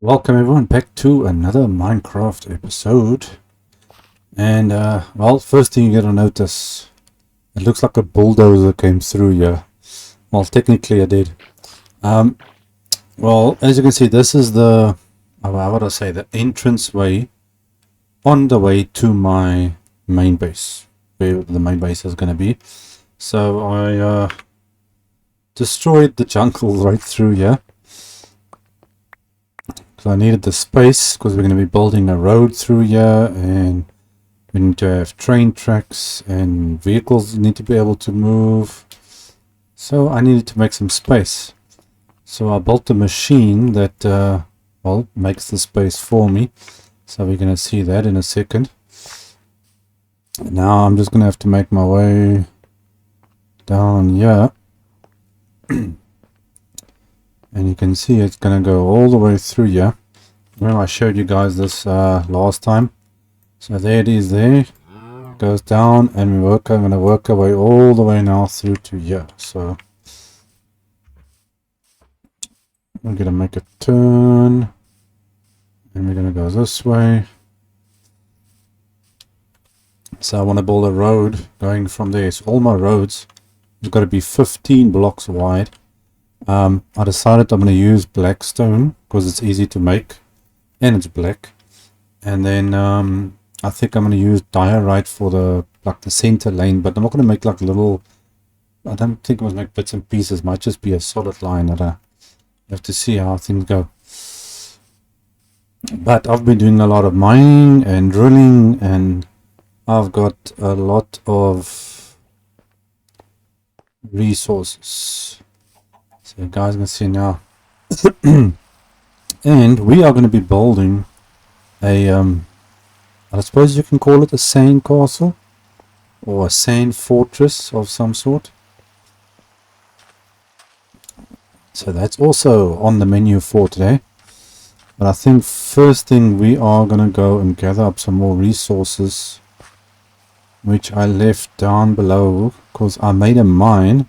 Welcome everyone back to another Minecraft episode. And well, first thing you're gonna notice, it looks like a bulldozer came through here. Well, technically I did. Well, as you can see, this is the how would I say, the entrance way on the way to my main base, where the main base is gonna be. So I destroyed the jungle right through here. So I needed the space because we're going to be building a road through here, and we need to have train tracks and vehicles need to be able to move. So I needed to make some space. So I built a machine that well, makes the space for me. So we're going to see that in a second. Now I'm just going to have to make my way down here. And you can see it's going to go all the way through here. Remember I showed you guys this last time. So there it is there. It goes down and I'm going to work our way all the way now through to here. So we're going to make a turn. And we're going to go this way. So I want to build a road going from there. So all my roads have got to be 15 blocks wide. I decided I'm going to use black stone because it's easy to make and it's black. And then I think I'm going to use diorite for the center lane, but I'm not going to make like little, I don't think I'm going to make bits and pieces. It might just be a solid line that I have to see how things go. But I've been doing a lot of mining and drilling, and I've got a lot of resources. So you guys can see now. And we are going to be building a, I suppose you can call it a sand castle or a sand fortress of some sort. So that's also on the menu for today. But I think first thing we are going to go and gather up some more resources, which I left down below because I made a mine.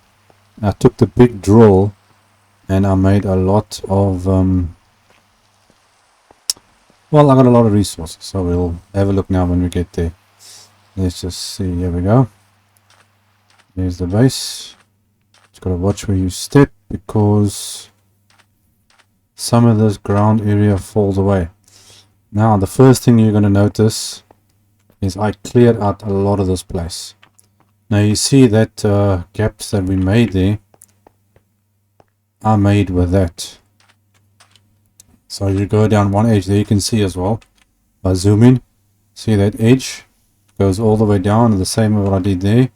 I took the big drill and I made a lot of, well, I got a lot of resources, so we'll have a look now when we get there. Let's just see, here we go. There's the base. Just got to watch where you step because some of this ground area falls away. Now, the first thing you're going to notice is I cleared out a lot of this place. Now, you see that gaps that we made there are made with that. So you go down one edge there, you can see as well. If I zoom in, see that edge goes all the way down, the same as what I did there.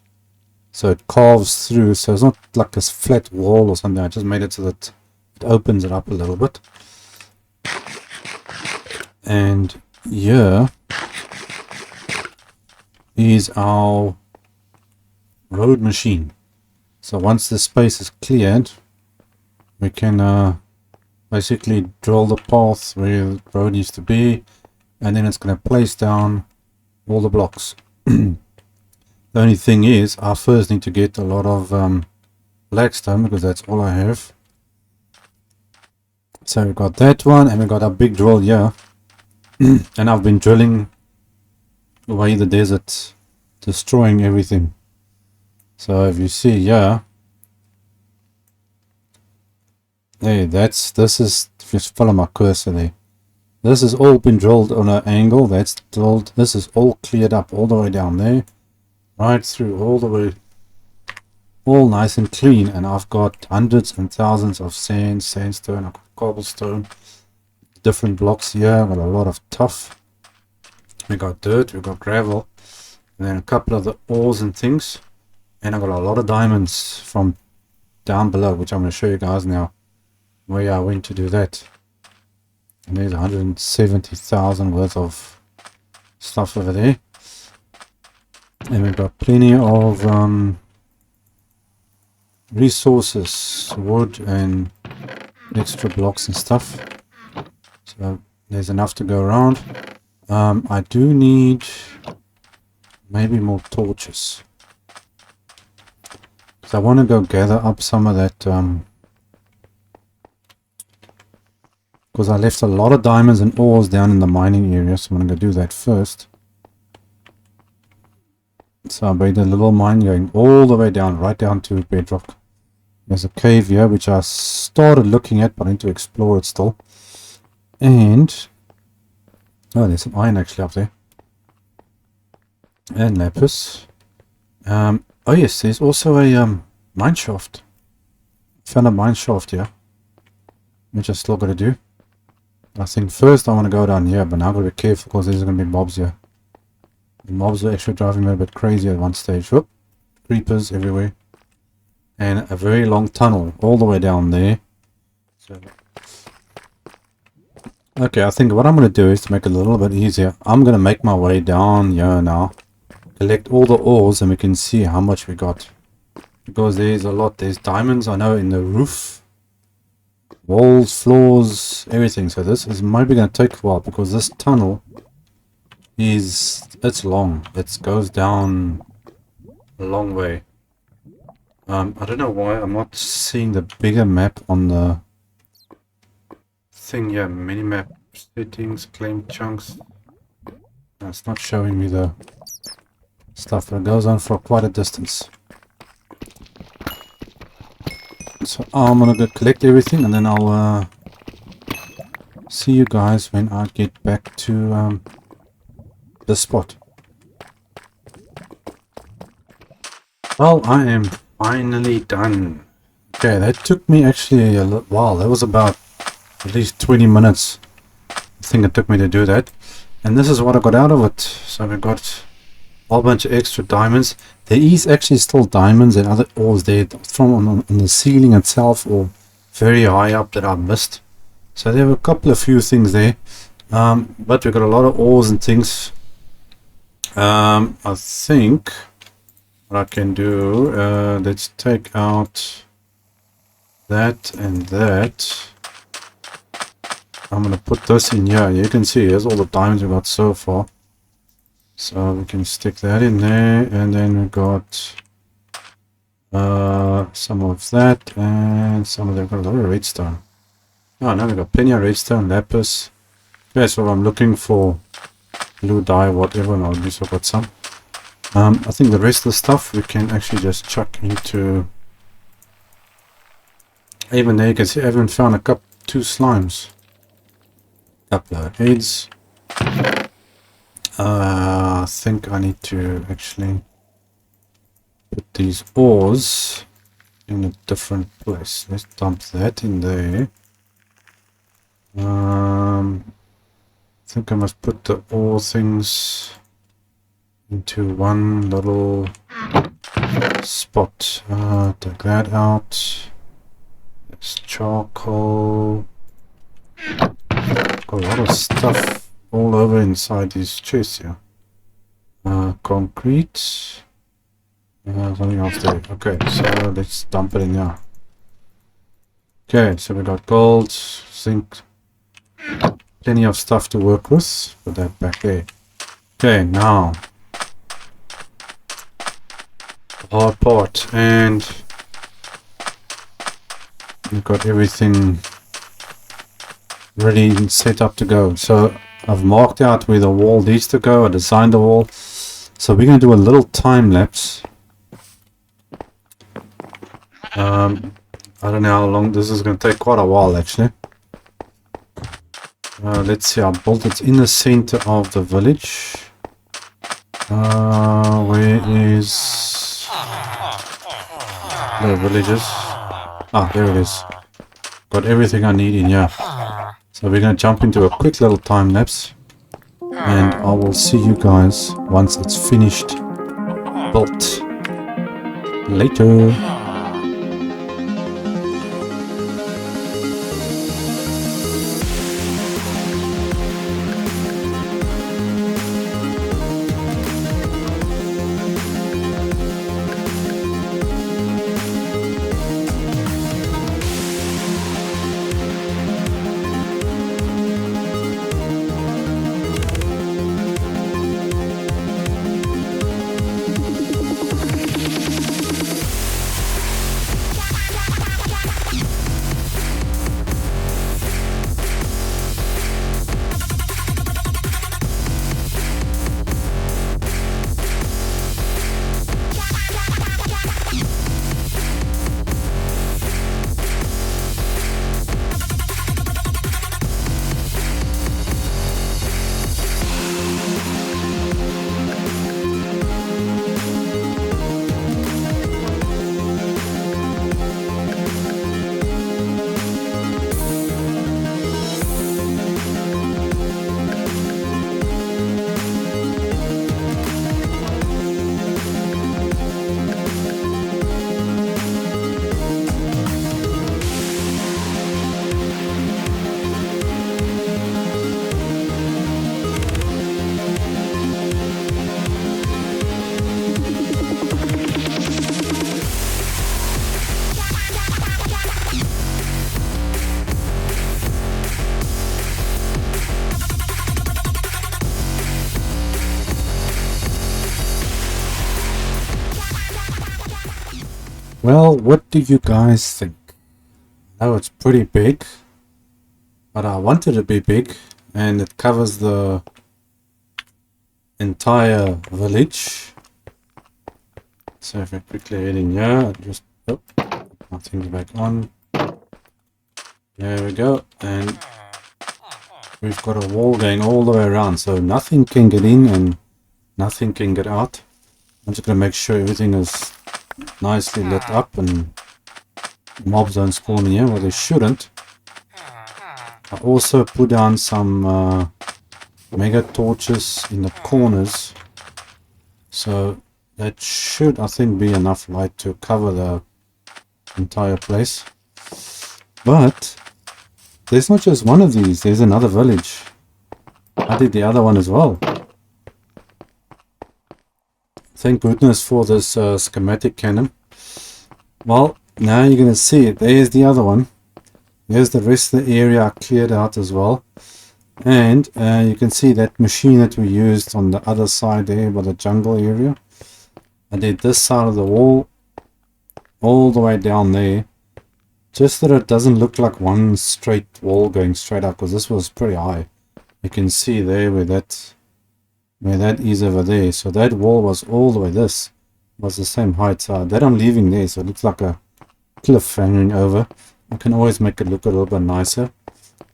So it carves through, so it's not like this flat wall or something. I just made it so that it opens it up a little bit. And here is our road machine. So once the space is cleared, we can basically drill the path where the road needs to be, and then it's going to place down all the blocks. The only thing is, I first need to get a lot of blackstone because that's all I have. So we've got that one, and we've got a big drill here. And I've been drilling away the desert, destroying everything. So if you see here, hey, this is, if you follow my cursor there, this has all been drilled on an angle. That's drilled, this is all cleared up all the way down there, right through all the way, all nice and clean. And I've got hundreds and thousands of sand, sandstone, I've got cobblestone, different blocks here. I've got a lot of tuff, we got dirt, we got gravel, and then a couple of the ores and things. And I've got a lot of diamonds from down below, which I'm going to show you guys now where I went to do that. And there's 170,000 worth of stuff over there. And we've got plenty of resources, wood and extra blocks and stuff. So there's enough to go around. I do need maybe more torches. So I want to go gather up some of that because I left a lot of diamonds and ores down in the mining area, so I'm going to do that first. So I made a little mine going all the way down, right down to bedrock. There's a cave here, which I started looking at, but I need to explore it still. And, oh, there's some iron actually up there. And lapis. Oh yes, there's also a mine shaft. Found a mine shaft here, which I still got to do. I think first I want to go down here, but now I've got to be careful because there's going to be mobs here. The mobs are actually driving me a bit crazy at one stage. Whoop, creepers everywhere. And a very long tunnel all the way down there. So, okay, I think what I'm going to do is to make it a little bit easier. I'm going to make my way down here now. Collect all the ores and we can see how much we got. Because there's a lot. There's diamonds, I know, in the roof. Walls, floors, everything. So this is maybe going to take a while because this tunnel it's long. It goes down a long way. I don't know why I'm not seeing the bigger map on the thing here. Minimap settings, claim chunks. No, it's not showing me the stuff, but it goes on for quite a distance. So I'm gonna go collect everything and then I'll see you guys when I get back to the spot. Well, I am finally done. Okay, that took me actually a little while. That was about at least 20 minutes. I think it took me to do that. And this is what I got out of it. So we got a whole bunch of extra diamonds. There is actually still diamonds and other ores there from on the ceiling itself or very high up that I missed. So there were a few things there. But we got a lot of ores and things. I think what I can do, let's take out that and that. I'm gonna put this in here. You can see here's all the diamonds we got so far. So we can stick that in there, and then we got some of that and some of them. Got a lot of redstone. Oh, now we got plenty of redstone, lapis. Okay, so I'm looking for blue dye, whatever, and I'll also got some. I think the rest of the stuff we can actually just chuck into. Even there you can see I haven't found two slimes. Couple of heads. I think I need to actually put these ores in a different place. Let's dump that in there. I think I must put the ore things into one little spot. Take that out. It's charcoal. Got a lot of stuff all over inside these chests here. Concrete. Something else there. Okay, so let's dump it in here. Okay, so we got gold, zinc, plenty of stuff to work with. Put that back there. Okay, now the hard part, and we've got everything ready and set up to go. So I've marked out where the wall needs to go. I designed the wall. So we're going to do a little time lapse. I don't know how long this is going to take. Quite a while actually. Let's see. I built it in the center of the village. Where is the villages? Ah, there it is. Got everything I need in here. So we're going to jump into a quick little time lapse. And I will see you guys once it's finished built. Later. Well, what do you guys think? Oh, it's pretty big, but I want it to be big, and it covers the entire village. So if I quickly head in here, just put my things back on. There we go, and we've got a wall going all the way around, so nothing can get in and nothing can get out. I'm just going to make sure everything is nicely lit up and mobs don't spawn in here, well they shouldn't. I also put down some mega torches in the corners, so that should, I think, be enough light to cover the entire place. But there's not just one of these, there's another village. I did the other one as well. Thank goodness for this schematic cannon. Well, now you're going to see it. There's the other one. Here's the rest of the area I cleared out as well. And you can see that machine that we used on the other side there by the jungle area. I did this side of the wall all the way down there. Just that it doesn't look like one straight wall going straight up, because this was pretty high. You can see there where that is over there. So that wall was all the way, this was the same height. So that I'm leaving there, so it looks like a cliff hanging over. I can always make it look a little bit nicer.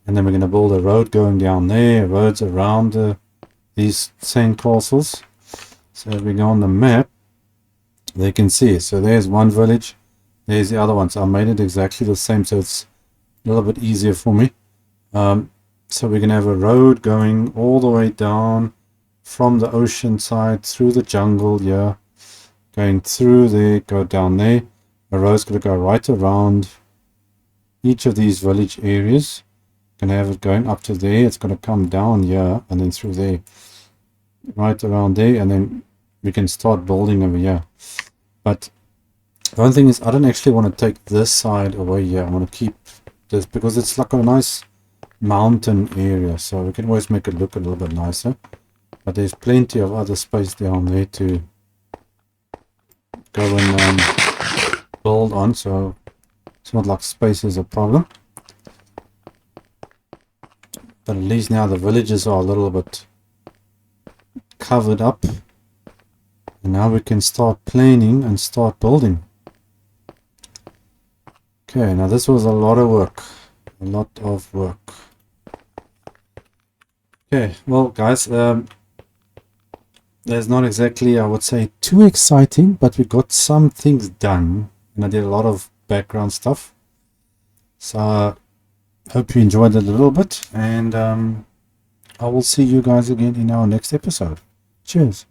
And then we're going to build a road going down there, roads around these sand castles. So if we go on the map, they can see it. So there's one village, there's the other one. So I made it exactly the same, so it's a little bit easier for me. So we're going to have a road going all the way down from the ocean side through the jungle here, going through there, go down there. The road's going to go right around each of these village areas. Going to have it going up to there. It's going to come down here and then through there, right around there, and then we can start building over here. But the one thing is, I don't actually want to take this side away here. I want to keep this because it's like a nice mountain area, so we can always make it look a little bit nicer. But there's plenty of other space down there to go and build on, so it's not like space is a problem. But at least now the villages are a little bit covered up, and now we can start planning and start building. Okay, now this was a lot of work. Okay, well guys, there's not exactly, I would say, too exciting, but we got some things done, and I did a lot of background stuff. So hope you enjoyed it a little bit, and I will see you guys again in our next episode. Cheers.